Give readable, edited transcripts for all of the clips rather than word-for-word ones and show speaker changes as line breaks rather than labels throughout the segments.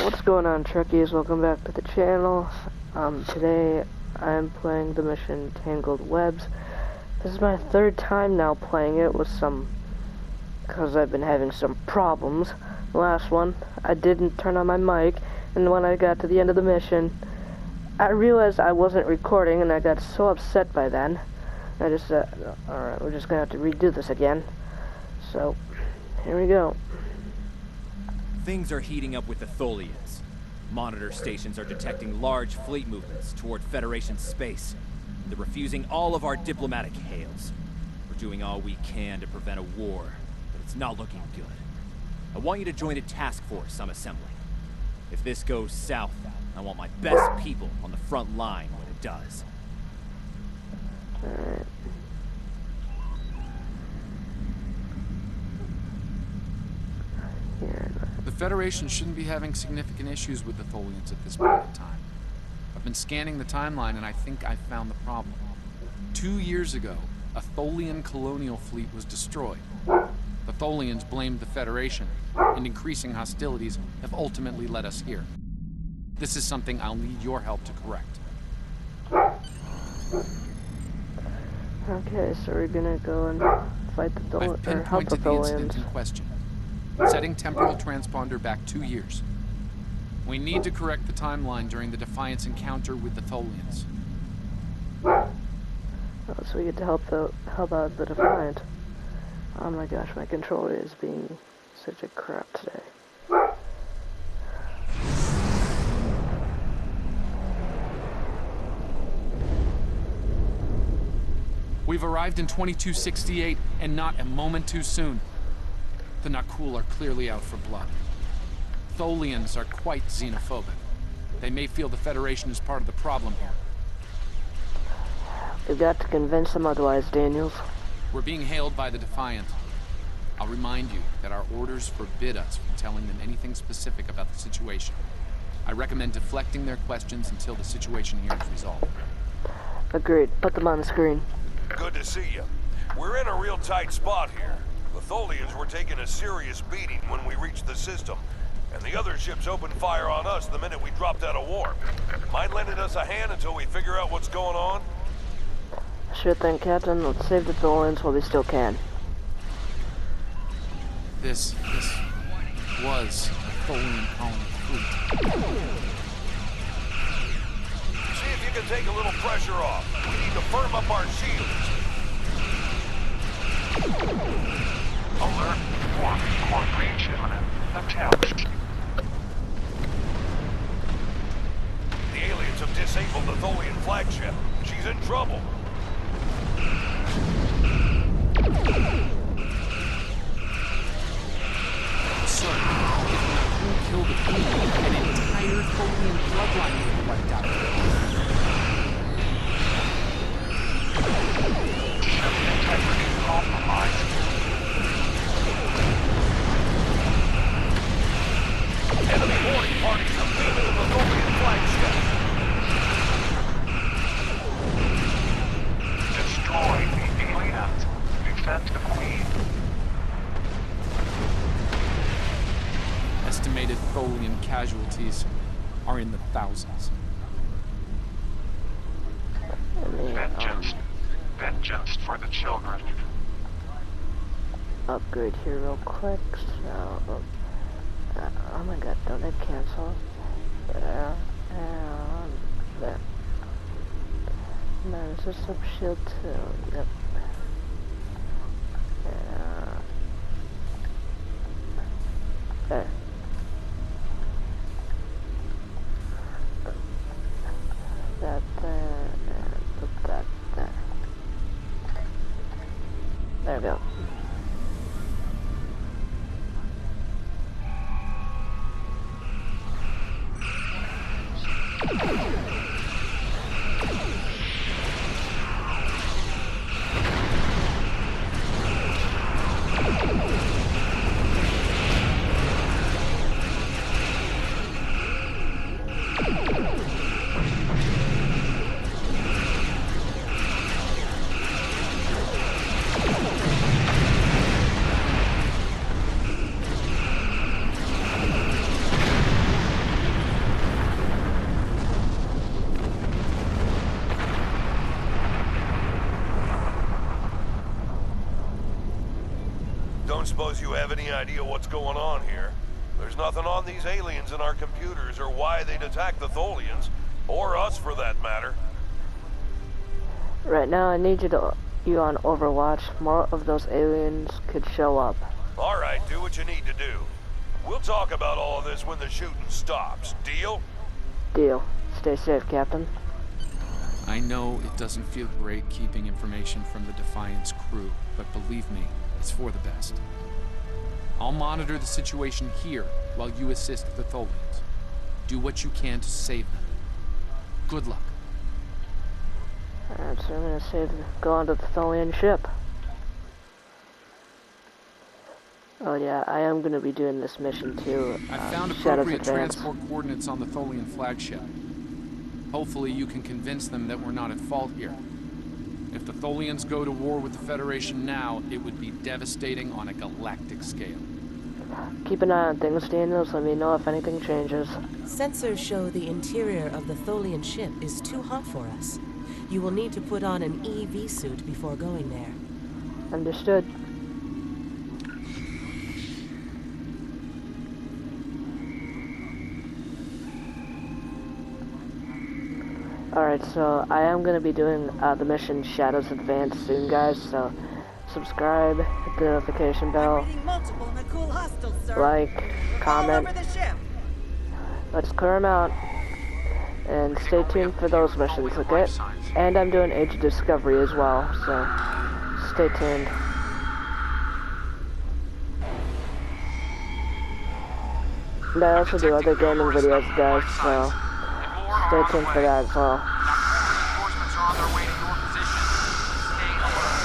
What's going on, Trekkies? Welcome back to the channel. Today I'm playing the mission Tangled Webs. This is my third time now playing it because I've been having some problems. The last one, I didn't turn on my mic, and when I got to the end of the mission, I realized I wasn't recording, and I got so upset by then. I just said, alright, we're just gonna have to redo this again. So, here we go.
Things are heating up with the Tholians. Monitor stations are detecting large fleet movements toward Federation space. They're refusing all of our diplomatic hails. We're doing all we can to prevent a war, but it's not looking good. I want you to join a task force I'm assembling. If this goes south, I want my best people on the front line when it does.
Alright.
The Federation shouldn't be having significant issues with the Tholians at this point in time. I've been scanning the timeline and I think I found the problem. 2 years ago, a Tholian colonial fleet was destroyed. The Tholians blamed the Federation, and increasing hostilities have ultimately led us here. This is something I'll need your help to correct.
Okay, so we're gonna go and fight the Tholians,
I've pinpointed the incident in question. Setting temporal transponder back 2 years. We need to correct the timeline during the Defiance encounter with the Tholians.
Oh, so we get to help out the Defiant. Oh my gosh, my controller is being such a crap today.
We've arrived in 2268, and not a moment too soon. The Nakul are clearly out for blood. Tholians are quite xenophobic. They may feel the Federation is part of the problem here.
We've got to convince them otherwise, Daniels.
We're being hailed by the Defiant. I'll remind you that our orders forbid us from telling them anything specific about the situation. I recommend deflecting their questions until the situation here is resolved.
Agreed. Put them on the screen.
Good to see you. We're in a real tight spot here. The Tholians were taking a serious beating when we reached the system, and the other ships opened fire on us the minute we dropped out of warp. Mind lending us a hand until we figure out what's going on?
Sure thing, Captain. Let's save the Tholians while we still can.
This was a Tholian colony fleet.
See if you can take a little pressure off. We need to firm up our shields.
Alert, warning, core breach imminent. Attempt.
The aliens have disabled the Tholian flagship. She's in trouble.
Sir, if the Nakul killed a people, an entire Tholian bloodline would be wiped out.
Ship integrity compromised.
Enemy boarding parties have beaten the Tholian flagship.
Destroy the aliens. Defend the Queen.
Estimated Tholian casualties are in the thousands.
Vengeance. Vengeance for the children.
Upgrade here real quick. So, oh my god, don't hit cancel. There. And there. No, this is sub shield too. Yep. There. That there, and put that there. There we go.
don't suppose you have any idea what's going on here. There's nothing on these aliens in our computers or why they'd attack the Tholians, or us for that matter.
Right now, I need you on Overwatch. More of those aliens could show up.
Alright, do what you need to do. We'll talk about all of this when the shooting stops. Deal?
Deal. Stay safe, Captain.
I know it doesn't feel great keeping information from the Defiance crew, but believe me, it's for the best. I'll monitor the situation here while you assist the Tholians. Do what you can to save them. Good luck.
Alright, so I'm gonna go onto the Tholian ship. Oh yeah, I am gonna be doing this mission too.
I found
Shadows
appropriate
Advance.
transport coordinates on the Tholian flagship. Hopefully you can convince them that we're not at fault here. If the Tholians go to war with the Federation now, it would be devastating on a galactic scale.
Keep an eye on things, Daniels. Let me know if anything changes.
Sensors show the interior of the Tholian ship is too hot for us. You will need to put on an EV suit before going there.
Understood. Alright, so I am going to be doing the mission Shadows Advance soon, guys, so subscribe, hit the notification bell, like, comment. Let's clear them out, and stay tuned for those missions, okay? And I'm doing Age of Discovery as well, so stay tuned. And I also do other gaming videos, guys, so stay tuned for that as well.
Reinforcements are on their way to your position. Stay alert.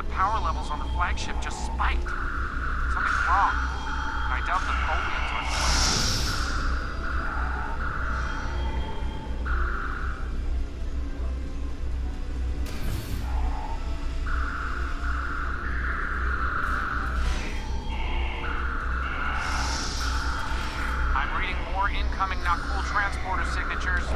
Power levels on the flagship just spiked. Something's wrong. I doubt the Tholians are. I'm reading more incoming Nakul transporter signatures.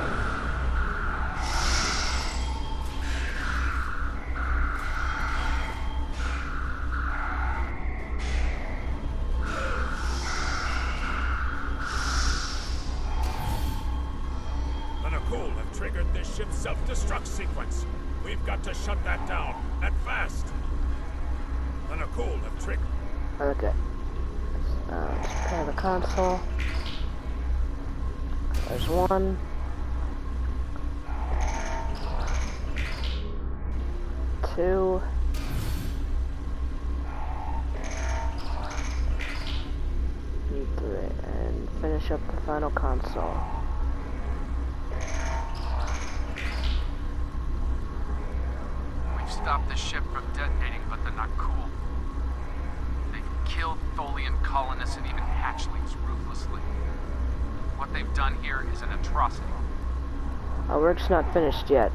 Nakul have triggered this ship's self-destruct sequence. We've got to shut that down, and fast. The Nakul have triggered.
Okay. Let's prepare the console. There's one. 2. 3, and finish up the final console.
We've stopped the ship from detonating, but the Nakul. They've killed Tholian colonists and even hatchlings ruthlessly. What they've done here is an atrocity.
Our work's not finished yet.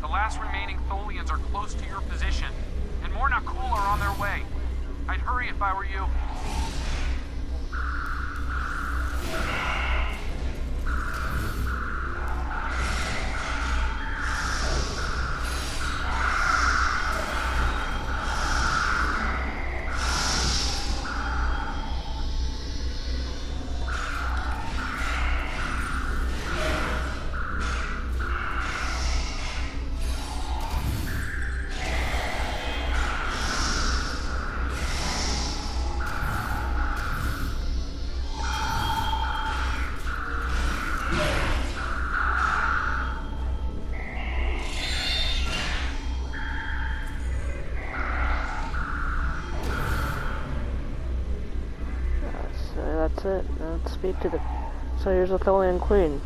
The last remaining Tholians are close to your position, and more Nakul are on their way. I'd hurry if I were you.
That's it. Let's speak to the... So here's a Tholian Queen.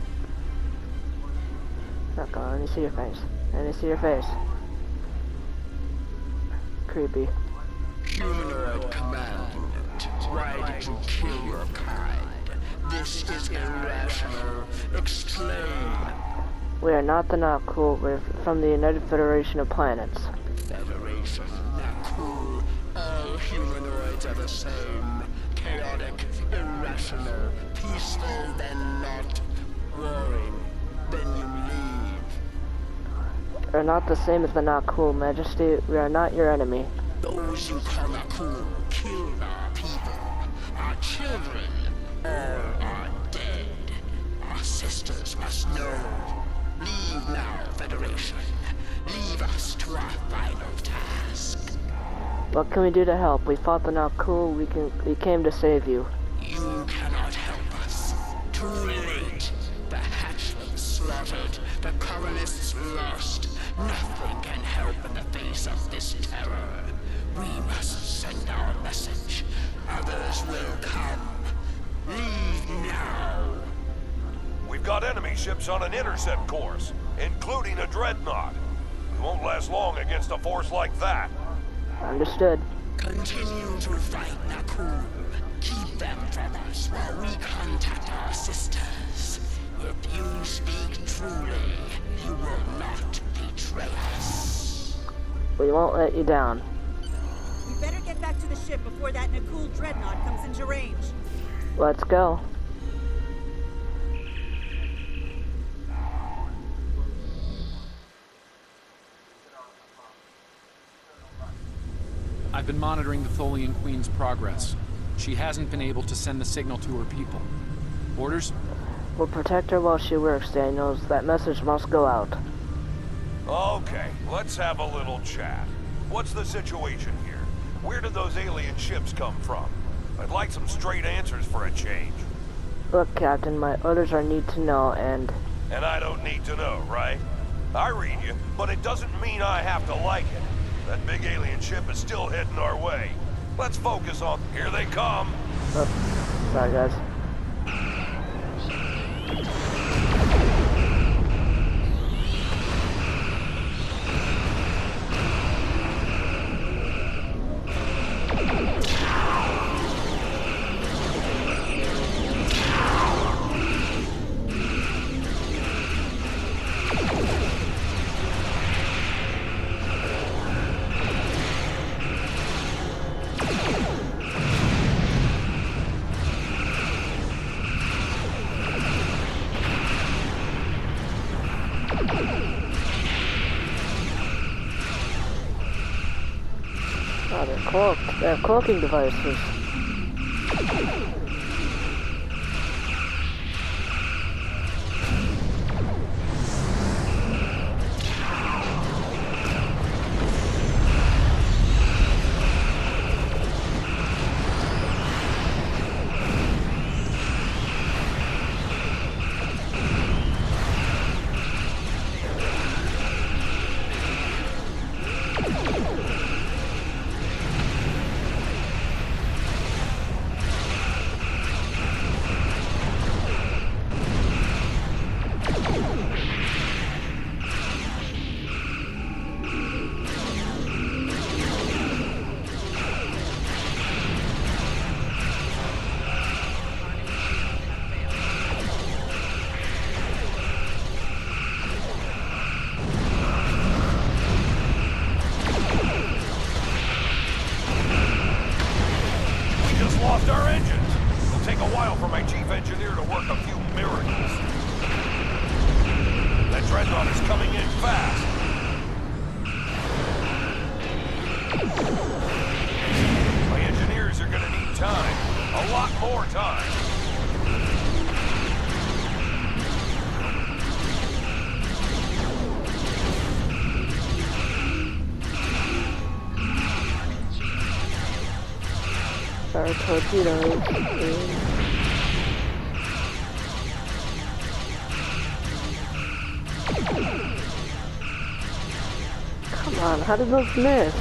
Not gonna, let me see your face. Let me see your face. Creepy.
Humanoid command. Why did you kill your kind? This is irrational. Explain.
We are not the Not Cool. We're from the United Federation of Planets.
Federation, not cool. All humanoids are the same. Chaotic, irrational, peaceful, then not. Warring, then you leave.
We're not the same as the Not Cool, Majesty. We are not your enemy.
Those you call not cool killed our people, our children. All are dead. Our sisters must know. Leave now, Federation. Leave us to our final task.
What can we do to help? We fought the Not Cool. We came to save you.
You cannot help us. Too late. The hatchlings slaughtered. The colonists lost. Nothing can help in the face of this terror. We must send our message. Others will come. Leave now.
We've got enemy ships on an intercept course, including a dreadnought. We won't last long against a force like that.
Understood.
Continue to fight Nakul. Keep them from us while we contact our sisters. If you speak truly, you will not betray us.
We won't let you down.
We better get back to the ship before that Nakul dreadnought comes into range.
Let's go.
I've been monitoring the Tholian Queen's progress. She hasn't been able to send the signal to her people. Orders?
We'll protect her while she works, Daniels. That message must go out.
Okay, let's have a little chat. What's the situation here? Where did those alien ships come from? I'd like some straight answers for a change.
Look, Captain, my orders are need to know, and
I don't need to know, right? I read you, but it doesn't mean I have to like it. That big alien ship is still heading our way. Let's focus on... Here they come.
Oh, sorry, guys. Oh, they're cloaked. They have cloaking devices.
Lost our engines. It'll take a while for my chief engineer to work a few miracles. That dreadnought is coming in fast. My engineers are gonna need time. A lot more time.
Our torpedoes. Come on, how did those miss?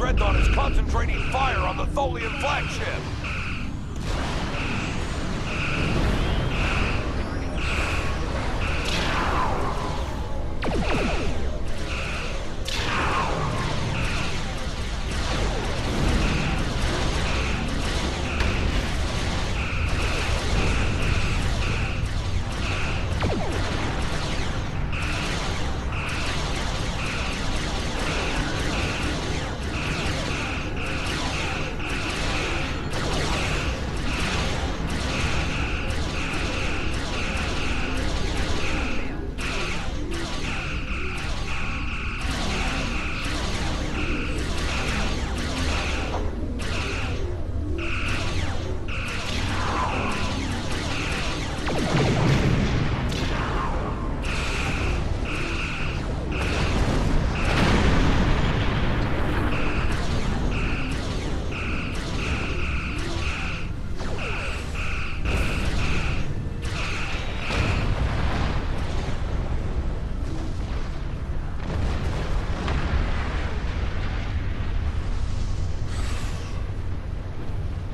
Dreadnought is concentrating fire on the Tholian flagship.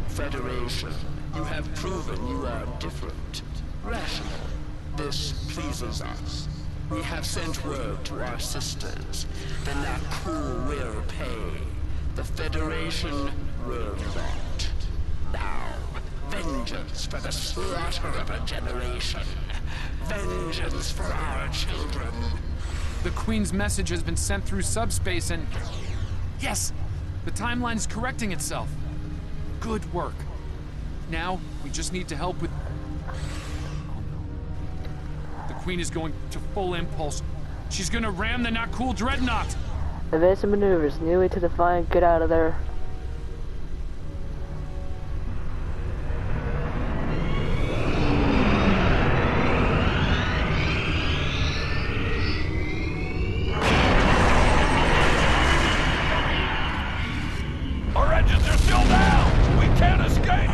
Federation, you have proven you are different, rational. This pleases us. We have sent word to our sisters. The Nakul will pay. The Federation will not. Now, vengeance for the slaughter of a generation. Vengeance for our children.
The Queen's message has been sent through subspace and... Yes! The timeline is correcting itself. Good work. Now, we just need to help with... Oh no. The Queen is going to full impulse. She's gonna ram the Nakul Dreadnought!
Evasive maneuvers. New way to Defiant. Get out of there.
Our engines are still down! We can't escape!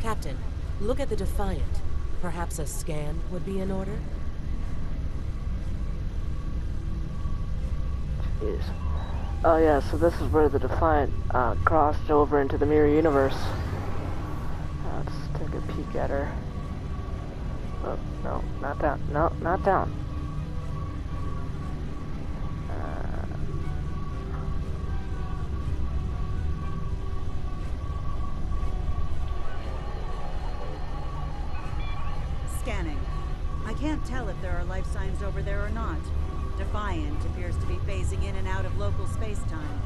Captain, look at the Defiant. Perhaps a scan would be in order?
Jeez. Oh yeah, so this is where the Defiant crossed over into the mirror universe. Let's take a peek at her. Oh, no, not down. No, not down.
Scanning. I can't tell if there are life signs over there or not. Defiant appears to be phasing in and out of local space-time.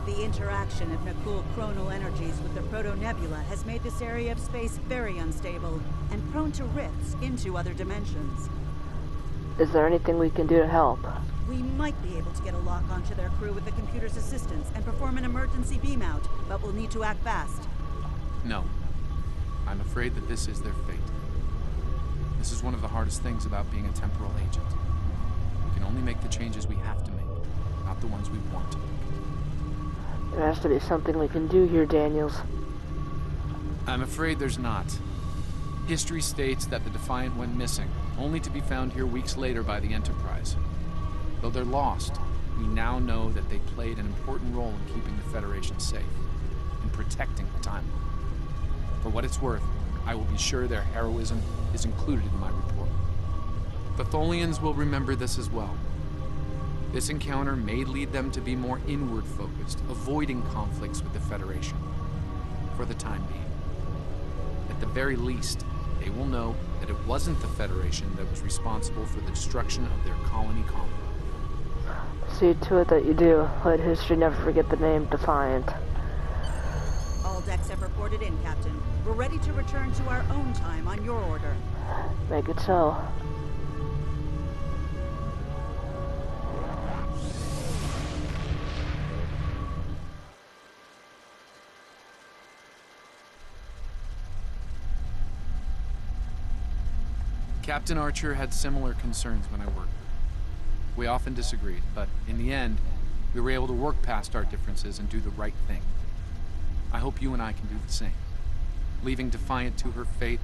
The interaction of Nakul chronal energies with the proto-nebula has made this area of space very unstable and prone to rifts into other dimensions.
Is there anything we can do to help?
We might be able to get a lock onto their crew with the computer's assistance and perform an emergency beam out, but we'll need to act fast.
No. I'm afraid that this is their fate. This is one of the hardest things about being a temporal agent. We can only make the changes we have to make, not the ones we want to make.
There has to be something we can do here, Daniels.
I'm afraid there's not. History states that the Defiant went missing, only to be found here weeks later by the Enterprise. Though they're lost, we now know that they played an important role in keeping the Federation safe, in protecting the timeline. For what it's worth, I will be sure their heroism is included in my report. The Tholians will remember this as well. This encounter may lead them to be more inward-focused, avoiding conflicts with the Federation, for the time being. At the very least, they will know that it wasn't the Federation that was responsible for the destruction of their colony colony.
See to it that you do. Let history never forget the name Defiant.
All decks have reported in, Captain. We're ready to return to our own time on your order.
Make it so.
Captain Archer had similar concerns when I worked with him. We often disagreed, but in the end, we were able to work past our differences and do the right thing. I hope you and I can do the same. Leaving Defiant to her fate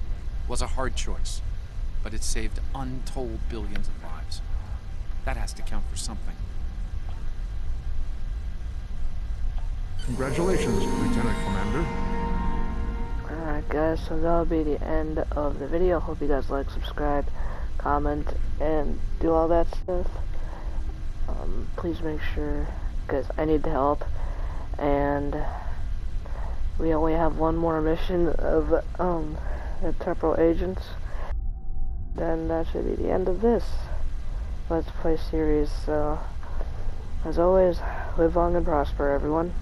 was a hard choice, but it saved untold billions of lives. That has to count for something.
Congratulations, Lieutenant Commander.
Alright guys, so that'll be the end of the video. Hope you guys like, subscribe, comment, and do all that stuff. Please make sure, because I need the help, and we only have one more mission of the temporal agents. Then that should be the end of this Let's Play series. So, as always, live long and prosper, everyone.